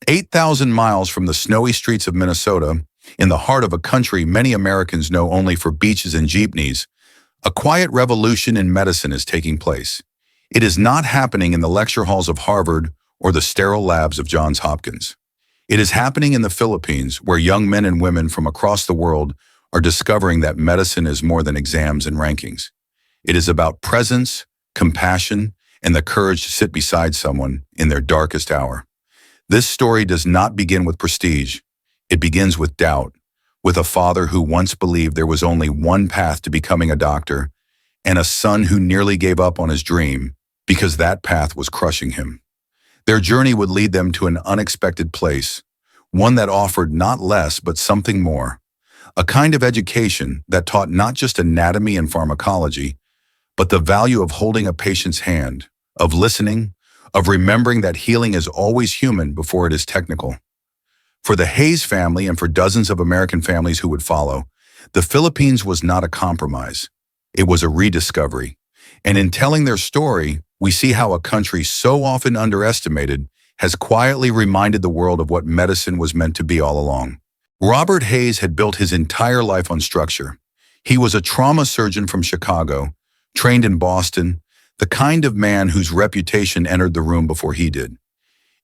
8,000 miles from the snowy streets of Minnesota, in the heart of a country many Americans know only for beaches and jeepneys, a quiet revolution in medicine is taking place. It is not happening in the lecture halls of Harvard or the sterile labs of Johns Hopkins. It is happening in the Philippines, where young men and women from across the world are discovering that medicine is more than exams and rankings. It is about presence, compassion, and the courage to sit beside someone in their darkest hour. This story does not begin with prestige. It begins with doubt, with a father who once believed there was only one path to becoming a doctor, and a son who nearly gave up on his dream because that path was crushing him. Their journey would lead them to an unexpected place, one that offered not less but something more, a kind of education that taught not just anatomy and pharmacology, but the value of holding a patient's hand, of listening, of remembering that healing is always human before it is technical. For the Hayes family and for dozens of American families who would follow, the Philippines was not a compromise. It was a rediscovery. And in telling their story, we see how a country so often underestimated has quietly reminded the world of what medicine was meant to be all along. Robert Hayes had built his entire life on structure. He was a trauma surgeon from Chicago, trained in Boston, the kind of man whose reputation entered the room before he did.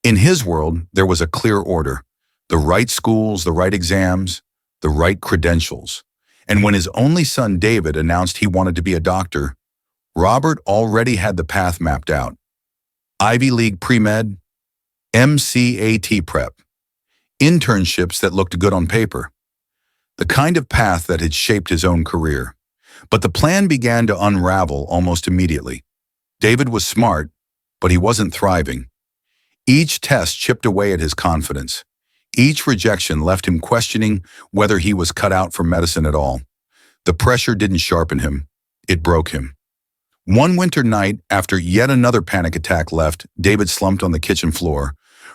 In his world, there was a clear order: the right schools, the right exams, the right credentials. And when his only son David announced he wanted to be a doctor, Robert already had the path mapped out. Ivy League pre-med, MCAT prep, internships that looked good on paper, the kind of path that had shaped his own career. But the plan began to unravel almost immediately. David was smart, but he wasn't thriving. Each test chipped away at his confidence. Each rejection left him questioning whether he was cut out for medicine at all. The pressure didn't sharpen him, it broke him. One winter night, after yet another panic attack left David slumped on the kitchen floor,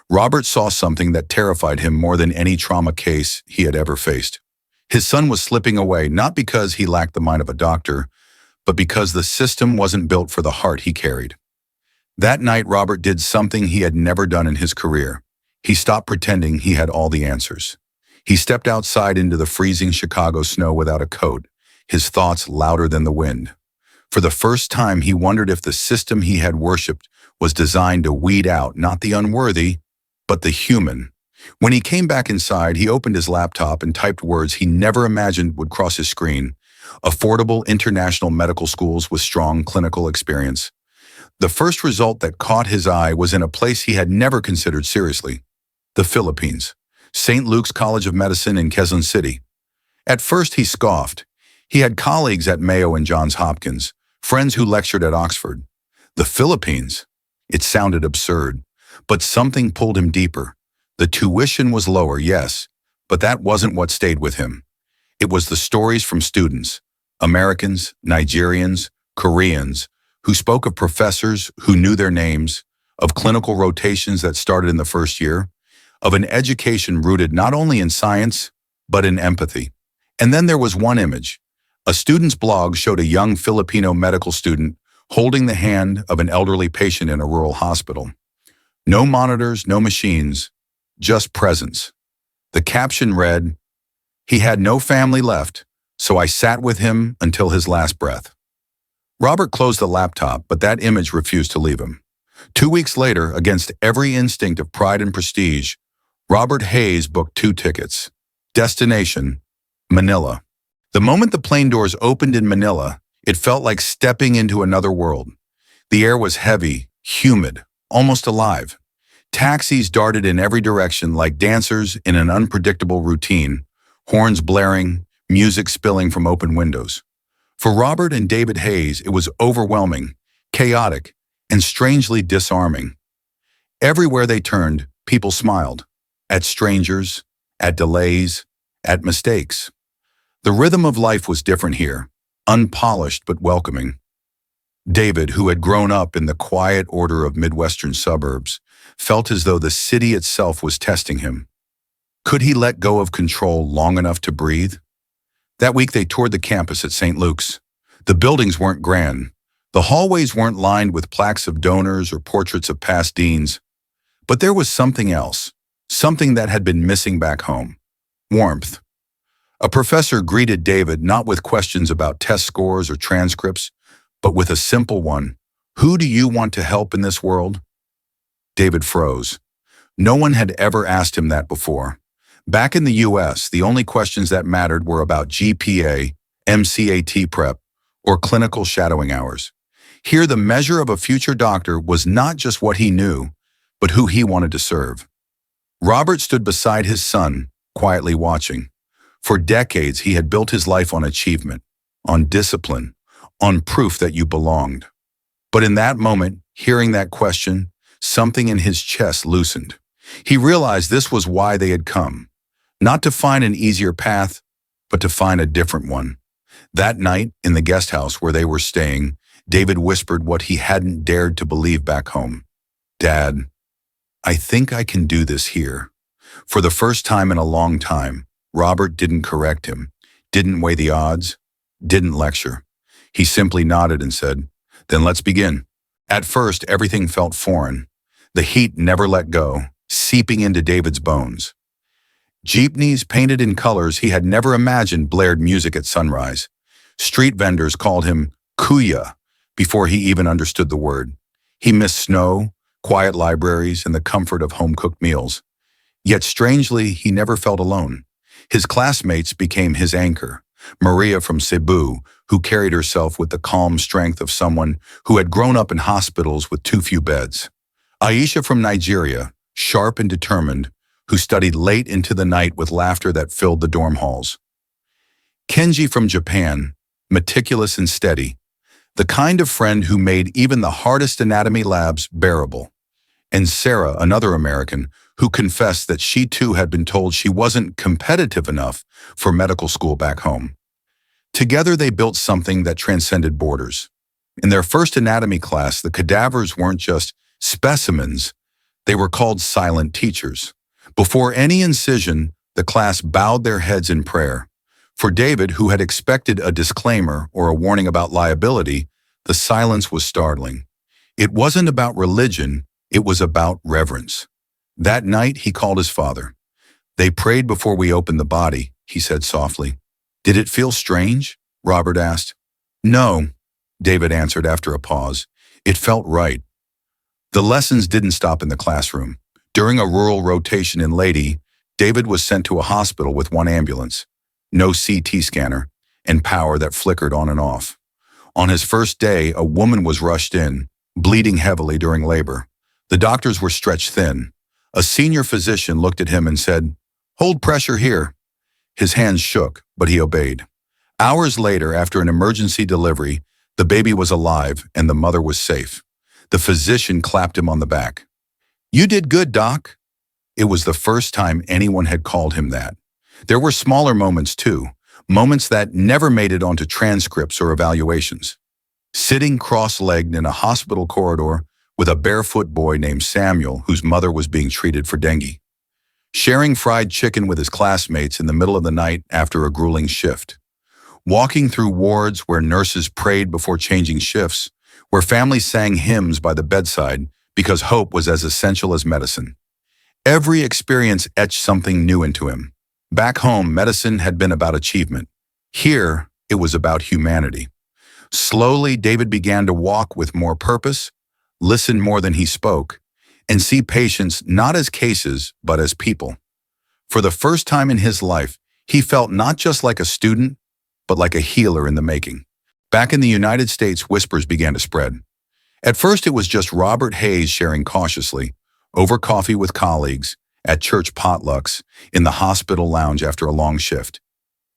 Robert saw something that terrified him more than any trauma case he had ever faced. His son was slipping away, not because he lacked the mind of a doctor, but because the system wasn't built for the heart he carried. That night, Robert did something he had never done in his career. He stopped pretending he had all the answers. He stepped outside into the freezing Chicago snow without a coat, his thoughts louder than the wind. For the first time, he wondered if the system he had worshipped was designed to weed out not the unworthy, but the human. When he came back inside, he opened his laptop and typed words he never imagined would cross his screen: affordable international medical schools with strong clinical experience. The first result that caught his eye was in a place he had never considered seriously: the Philippines, St. Luke's College of Medicine in Quezon City. At first, he scoffed. He had colleagues at Mayo and Johns Hopkins, friends who lectured at Oxford. The Philippines? It sounded absurd, but something pulled him deeper. The tuition was lower, yes, but that wasn't what stayed with him. It was the stories from students, Americans, Nigerians, Koreans, who spoke of professors who knew their names, of clinical rotations that started in the first year, of an education rooted not only in science, but in empathy. And then there was one image. A student's blog showed a young Filipino medical student holding the hand of an elderly patient in a rural hospital. No monitors, no machines, just presence. The caption read, "He had no family left, so I sat with him until his last breath." Robert closed the laptop, but that image refused to leave him. 2 weeks later, against every instinct of pride and prestige, Robert Hayes booked 2 tickets. Destination, Manila. The moment the plane doors opened in Manila, it felt like stepping into another world. The air was heavy, humid, almost alive. Taxis darted in every direction like dancers in an unpredictable routine, horns blaring, music spilling from open windows. For Robert and David Hayes, it was overwhelming, chaotic, and strangely disarming. Everywhere they turned, people smiled. At strangers, at delays, at mistakes. The rhythm of life was different here, unpolished but welcoming. David, who had grown up in the quiet order of Midwestern suburbs, felt as though the city itself was testing him. Could he let go of control long enough to breathe? That week they toured the campus at St. Luke's. The buildings weren't grand. The hallways weren't lined with plaques of donors or portraits of past deans. But there was something else, something that had been missing back home: warmth. A professor greeted David not with questions about test scores or transcripts, but with a simple one: "Who do you want to help in this world?" David froze. No one had ever asked him that before. Back in the US, the only questions that mattered were about GPA, MCAT prep, or clinical shadowing hours. Here, the measure of a future doctor was not just what he knew, but who he wanted to serve. Robert stood beside his son, quietly watching. For decades, he had built his life on achievement, on discipline, on proof that you belonged. But in that moment, hearing that question, something in his chest loosened. He realized this was why they had come. Not to find an easier path, but to find a different one. That night, in the guest house where they were staying, David whispered what he hadn't dared to believe back home. "Dad, I think I can do this here." For the first time in a long time, Robert didn't correct him, didn't weigh the odds, didn't lecture. He simply nodded and said, "Then let's begin." At first, everything felt foreign. The heat never let go, seeping into David's bones. Jeepneys painted in colors he had never imagined blared music at sunrise. Street vendors called him Kuya before he even understood the word. He missed snow, quiet libraries, and the comfort of home-cooked meals. Yet strangely, he never felt alone. His classmates became his anchor. Maria from Cebu, who carried herself with the calm strength of someone who had grown up in hospitals with too few beds. Aisha from Nigeria, sharp and determined, who studied late into the night with laughter that filled the dorm halls. Kenji from Japan, meticulous and steady, the kind of friend who made even the hardest anatomy labs bearable. And Sarah, another American, who confessed that she too had been told she wasn't competitive enough for medical school back home. Together they built something that transcended borders. In their first anatomy class, the cadavers weren't just specimens, they were called silent teachers. Before any incision, the class bowed their heads in prayer. For David, who had expected a disclaimer or a warning about liability, the silence was startling. It wasn't about religion, it was about reverence. That night, he called his father. "They prayed before we opened the body," he said softly. "Did it feel strange?" Robert asked. "No," David answered after a pause. "It felt right." The lessons didn't stop in the classroom. During a rural rotation in Lady, David was sent to a hospital with one ambulance, no CT scanner, and power that flickered on and off. On his first day, a woman was rushed in, bleeding heavily during labor. The doctors were stretched thin. A senior physician looked at him and said, "Hold pressure here." His hands shook, but he obeyed. Hours later, after an emergency delivery, the baby was alive and the mother was safe. The physician clapped him on the back. "You did good, Doc." It was the first time anyone had called him that. There were smaller moments too, moments that never made it onto transcripts or evaluations. Sitting cross-legged in a hospital corridor with a barefoot boy named Samuel whose mother was being treated for dengue. Sharing fried chicken with his classmates in the middle of the night after a grueling shift. Walking through wards where nurses prayed before changing shifts, where families sang hymns by the bedside because hope was as essential as medicine. Every experience etched something new into him. Back home, medicine had been about achievement. Here, it was about humanity. Slowly, David began to walk with more purpose, listen more than he spoke, and see patients not as cases, but as people. For the first time in his life, he felt not just like a student, but like a healer in the making. Back in the United States, whispers began to spread. At first, it was just Robert Hayes sharing cautiously, over coffee with colleagues, at church potlucks, in the hospital lounge after a long shift.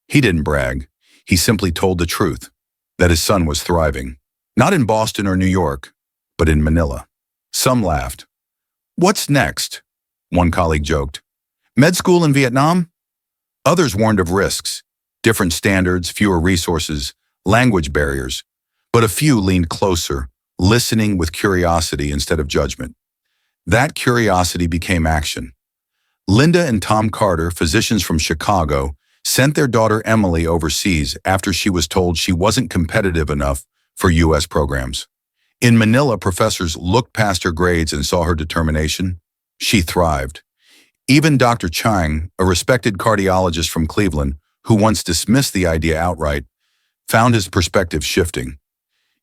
He didn't brag. He simply told the truth, that his son was thriving, not in Boston or New York, but in Manila. Some laughed. "What's next?" one colleague joked. "Med school in Vietnam?" Others warned of risks, different standards, fewer resources, language barriers. But a few leaned closer, listening with curiosity instead of judgment. That curiosity became action. Linda and Tom Carter, physicians from Chicago, sent their daughter Emily overseas after she was told she wasn't competitive enough for U.S. programs. In Manila, professors looked past her grades and saw her determination. She thrived. Even Dr. Chang, a respected cardiologist from Cleveland, who once dismissed the idea outright, found his perspective shifting.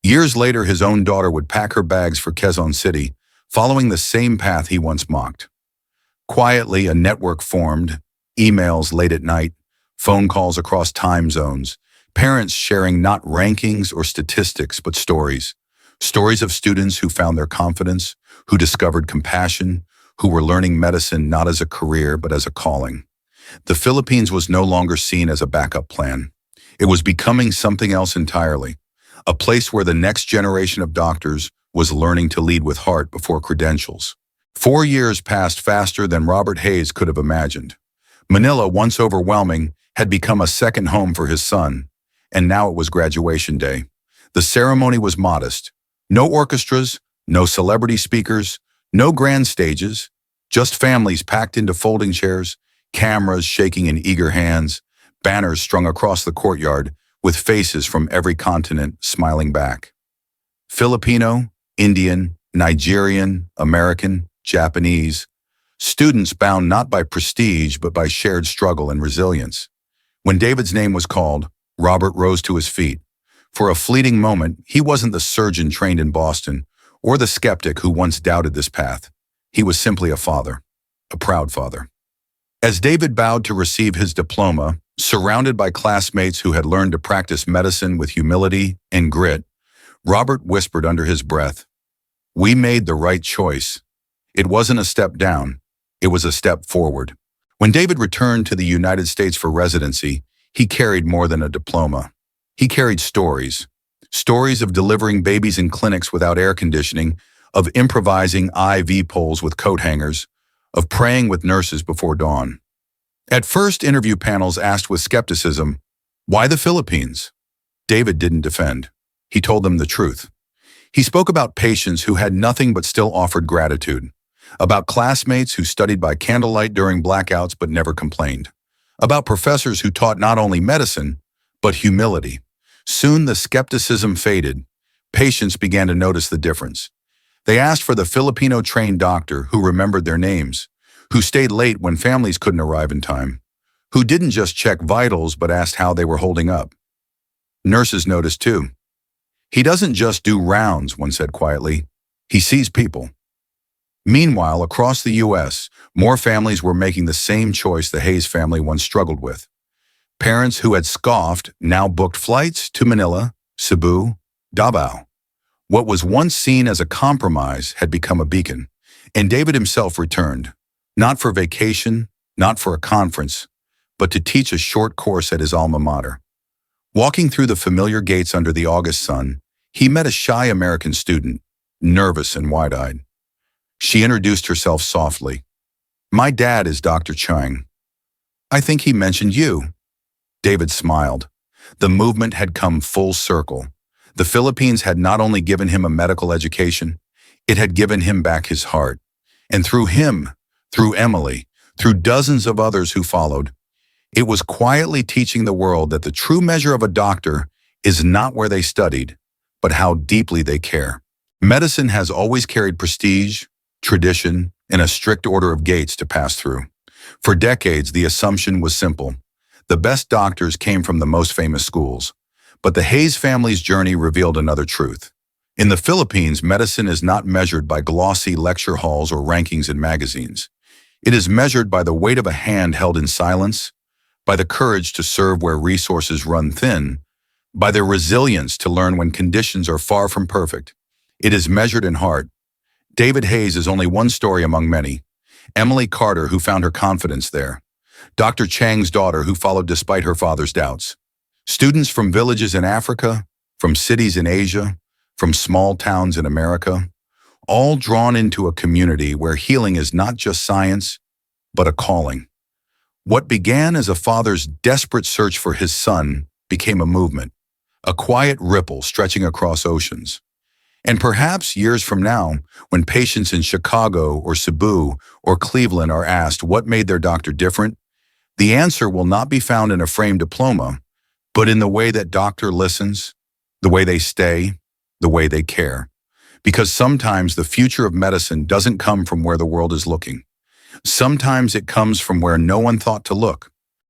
Years later, his own daughter would pack her bags for Quezon City, following the same path he once mocked. Quietly, a network formed, emails late at night, phone calls across time zones, parents sharing not rankings or statistics, but stories. Stories of students who found their confidence, who discovered compassion, who were learning medicine not as a career, but as a calling. The Philippines was no longer seen as a backup plan. It was becoming something else entirely, a place where the next generation of doctors was learning to lead with heart before credentials. 4 years passed faster than Robert Hayes could have imagined. Manila, once overwhelming, had become a second home for his son, and now it was graduation day. The ceremony was modest. No orchestras, no celebrity speakers, no grand stages, just families packed into folding chairs, cameras shaking in eager hands, banners strung across the courtyard with faces from every continent smiling back. Filipino, Indian, Nigerian, American, Japanese, students bound not by prestige but by shared struggle and resilience. When David's name was called, Robert rose to his feet. For a fleeting moment, he wasn't the surgeon trained in Boston or the skeptic who once doubted this path. He was simply a father, a proud father. As David bowed to receive his diploma, surrounded by classmates who had learned to practice medicine with humility and grit, Robert whispered under his breath, "We made the right choice." It wasn't a step down, it was a step forward. When David returned to the United States for residency, he carried more than a diploma. He carried stories. Stories of delivering babies in clinics without air conditioning, of improvising IV poles with coat hangers, of praying with nurses before dawn. At first, interview panels asked with skepticism, "Why the Philippines?" David didn't defend. He told them the truth. He spoke about patients who had nothing but still offered gratitude, about classmates who studied by candlelight during blackouts but never complained, about professors who taught not only medicine, but humility. Soon the skepticism faded. Patients began to notice the difference. They asked for the Filipino-trained doctor who remembered their names, who stayed late when families couldn't arrive in time, who didn't just check vitals but asked how they were holding up. Nurses noticed too. "He doesn't just do rounds," one said quietly. "He sees people." Meanwhile, across the U.S., more families were making the same choice the Hayes family once struggled with. Parents who had scoffed now booked flights to Manila, Cebu, Davao. What was once seen as a compromise had become a beacon, and David himself returned, not for vacation, not for a conference, but to teach a short course at his alma mater. Walking through the familiar gates under the August sun, he met a shy American student, nervous and wide-eyed. She introduced herself softly. "My dad is Dr. Chang. I think he mentioned you." David smiled. The movement had come full circle. The Philippines had not only given him a medical education, it had given him back his heart. And through him, through Emily, through dozens of others who followed, it was quietly teaching the world that the true measure of a doctor is not where they studied, but how deeply they care. Medicine has always carried prestige, tradition, and a strict order of gates to pass through. For decades, the assumption was simple. The best doctors came from the most famous schools. But the Hayes family's journey revealed another truth. In the Philippines, medicine is not measured by glossy lecture halls or rankings in magazines. It is measured by the weight of a hand held in silence, by the courage to serve where resources run thin, by the resilience to learn when conditions are far from perfect. It is measured in heart. David Hayes is only one story among many. Emily Carter, who found her confidence there. Dr. Chang's daughter, who followed despite her father's doubts. Students from villages in Africa, from cities in Asia, from small towns in America, all drawn into a community where healing is not just science, but a calling. What began as a father's desperate search for his son became a movement, a quiet ripple stretching across oceans. And perhaps years from now, when patients in Chicago or Cebu or Cleveland are asked what made their doctor different, the answer will not be found in a framed diploma, but in the way that doctor listens, the way they stay, the way they care. Because sometimes the future of medicine doesn't come from where the world is looking, Sometimes it comes from where no one thought to look.